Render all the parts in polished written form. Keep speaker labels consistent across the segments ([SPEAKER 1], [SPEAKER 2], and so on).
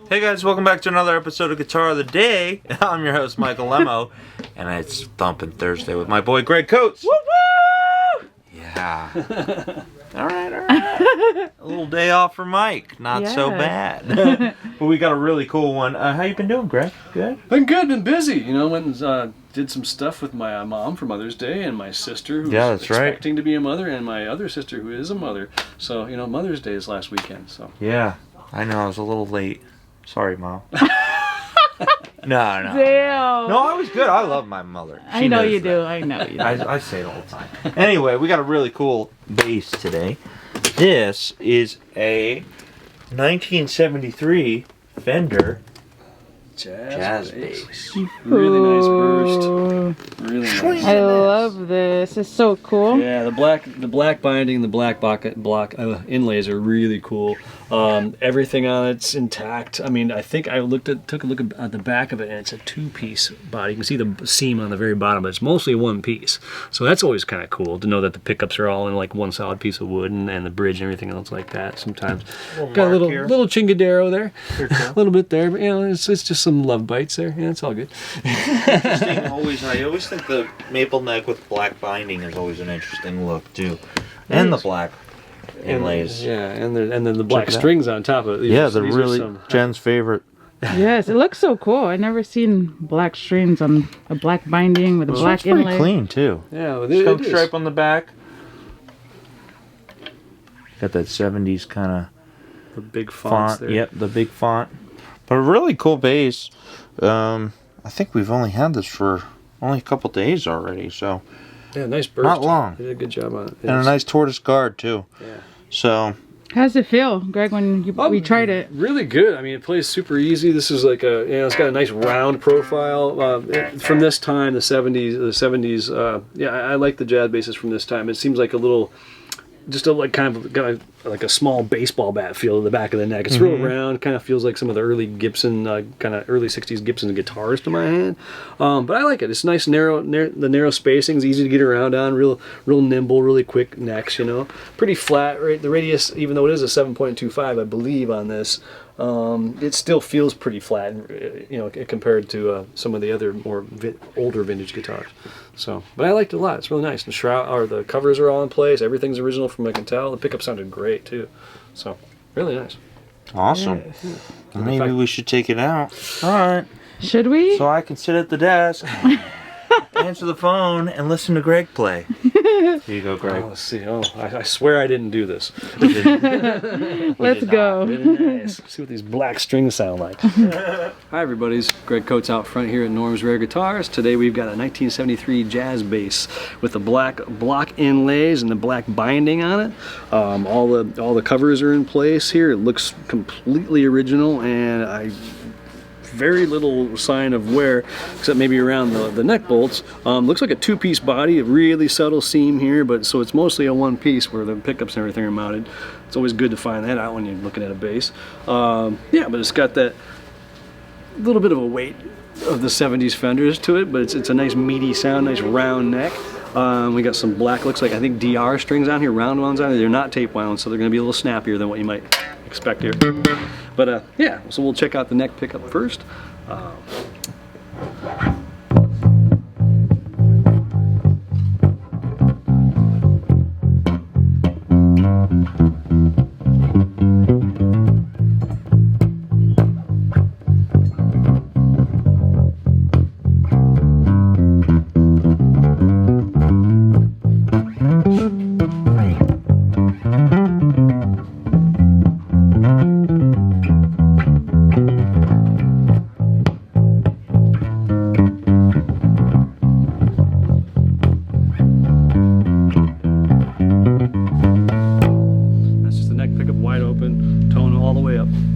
[SPEAKER 1] Hey guys, welcome back to another episode of Guitar of the Day. I'm your host, Michael Lemo, and it's Thumping Thursday with my boy, Greg Coates.
[SPEAKER 2] Woo woo!
[SPEAKER 1] Yeah. All right. A little day off for Mike. Not so bad. But we got a really cool one. How you been doing, Greg? Good?
[SPEAKER 2] Been good, been busy. You know, went and did some stuff with my mom for Mother's Day and my sister who's expecting to be a mother and my other sister who is a mother. So, you know, Mother's Day is last weekend. So
[SPEAKER 1] yeah, I know. I was a little late. Sorry, Mom. No.
[SPEAKER 3] Damn.
[SPEAKER 1] No, I was good. I love my mother.
[SPEAKER 3] I know you do. I know you do.
[SPEAKER 1] I say it all the time. Anyway, we got a really cool bass today. This is a 1973 Fender jazz bass.
[SPEAKER 2] Really nice burst. Really nice.
[SPEAKER 3] I love this. It's so cool.
[SPEAKER 2] Yeah, the black binding, the black block inlays are really cool. Everything on it's intact. I mean, I think I took a look at the back of it, and it's a two-piece body. You can see the seam on the very bottom, but it's mostly one piece. So that's always kind of cool to know that the pickups are all in like one solid piece of wood, and the bridge and everything else like that. Sometimes got a little chingadero there, a little bit there, but you know, it's just some love bites there. Yeah, it's all good.
[SPEAKER 1] Interesting. I always think the maple neck with black binding is always an interesting look too, and the black inlays.
[SPEAKER 2] And then the black strings on top of it.
[SPEAKER 1] They're really Jen's favorite.
[SPEAKER 3] Yes, it looks so cool. I've never seen black strings on a black binding with a black inlay.
[SPEAKER 1] Pretty clean too.
[SPEAKER 2] Yeah,
[SPEAKER 1] skunk stripe on the back. Got that 70s kind of
[SPEAKER 2] the big font there.
[SPEAKER 1] Yep, the big font. But a really cool bass. I think we've only had this for only a couple days already, so
[SPEAKER 2] yeah, nice burst.
[SPEAKER 1] Not long.
[SPEAKER 2] They did a good job on it.
[SPEAKER 1] And a nice tortoise guard too.
[SPEAKER 2] Yeah.
[SPEAKER 1] So
[SPEAKER 3] how's it feel, Greg, when we tried it?
[SPEAKER 2] Really good. I mean, it plays super easy. This is like it's got a nice round profile. From this time, the 70s. I like the jazz basses from this time. It seems like got like a small baseball bat feel to the back of the neck. It's real round, kind of feels like some of the early Gibson, kind of early 60s Gibson Guitarist in my hand. But I like it. It's nice, narrow spacings, easy to get around on, real nimble, really quick necks, you know. Pretty flat, right? The radius, even though it is a 7.25, I believe on this, it still feels pretty flat, you know, compared to some of the other more older vintage guitars. So, but I liked it a lot. It's really nice. The covers are all in place. Everything's original from what I can tell. The pickup sounded great too. So, really nice.
[SPEAKER 1] Awesome.
[SPEAKER 3] Yes.
[SPEAKER 1] Maybe we should take it out. All right.
[SPEAKER 3] Should we?
[SPEAKER 1] So I can sit at the desk, answer the phone, and listen to Greg play. Here you go, Greg.
[SPEAKER 2] Let's see. I swear I didn't do this.
[SPEAKER 3] Let's go.
[SPEAKER 2] Really nice. See what these black strings sound like. Hi, everybody. Greg Coates out front here at Norm's Rare Guitars. Today we've got a 1973 jazz bass with the black block inlays and the black binding on it. All the covers are in place here. It looks completely original, and very little sign of wear, except maybe around the neck bolts. Looks like a two-piece body, a really subtle seam here, but so it's mostly a one piece where the pickups and everything are mounted. It's always good to find that out when you're looking at a bass. But it's got that little bit of a weight of the 70s Fenders to it, but it's a nice meaty sound, nice round neck. We got some black, looks like I think DR strings on here, round ones on here. They're not tape wound, so they're going to be a little snappier than what you might expect here. But so we'll check out the neck pickup first.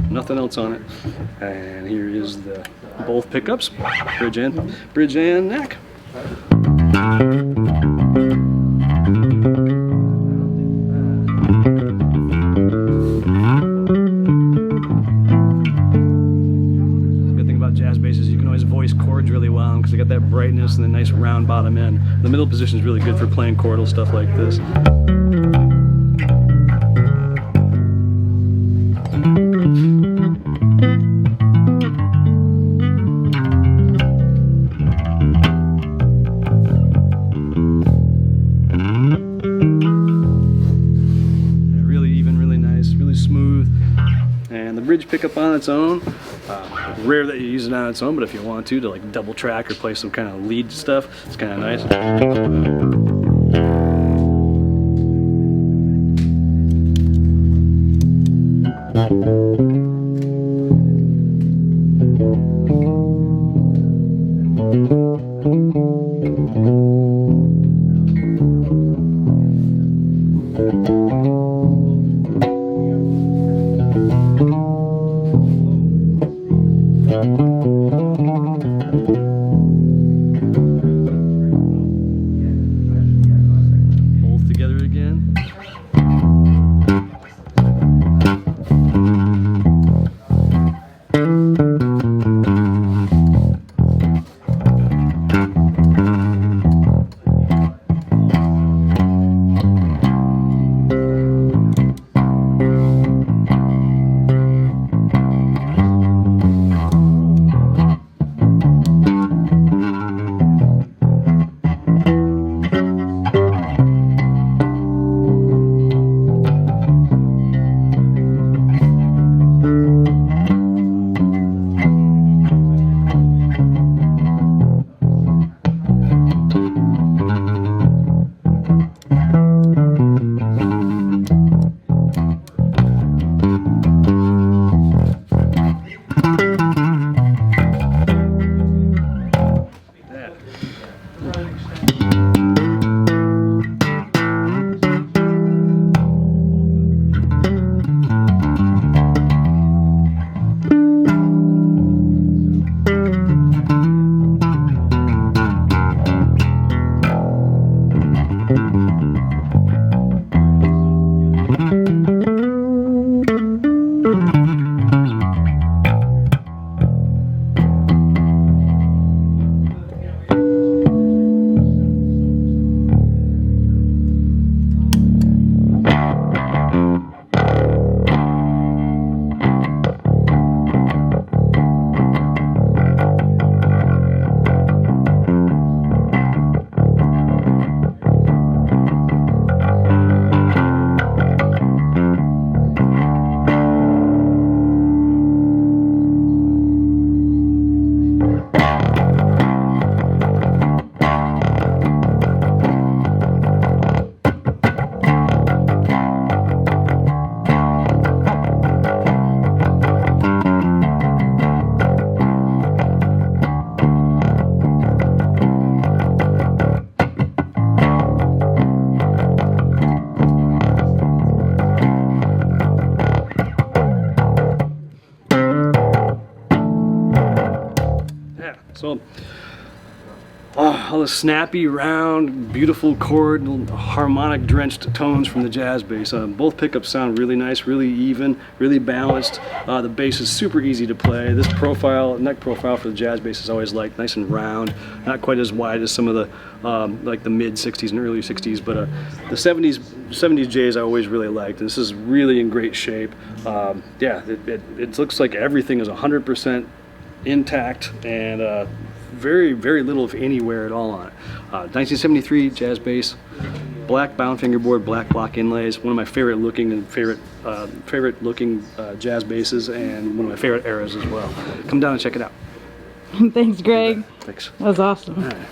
[SPEAKER 2] Nothing else on it. And here is the both pickups, bridge and neck. Good thing about jazz basses, you can always voice chords really well because they got that brightness and the nice round bottom end. The middle position is really good for playing chordal stuff like this. and the bridge pickup on its own. Rare that you use it on its own, but if you want to like double track or play some kind of lead stuff, it's kind of nice. Both together again. So all the snappy, round, beautiful chord, harmonic drenched tones from the jazz bass. Both pickups sound really nice, really even, really balanced. The bass is super easy to play. This profile, neck profile for the jazz bass is always like nice and round, not quite as wide as some of the like the mid 60s and early 60s, but the 70s J's I always really liked. This is really in great shape. Yeah, it looks like everything is 100% intact and very little if any wear at all on it. 1973 jazz bass, black bound fingerboard, black block inlays. One of my favorite looking jazz basses, and one of my favorite eras as well. Come down and check it out.
[SPEAKER 3] Thanks, Greg.
[SPEAKER 2] Thanks.
[SPEAKER 3] That was awesome.
[SPEAKER 2] All right.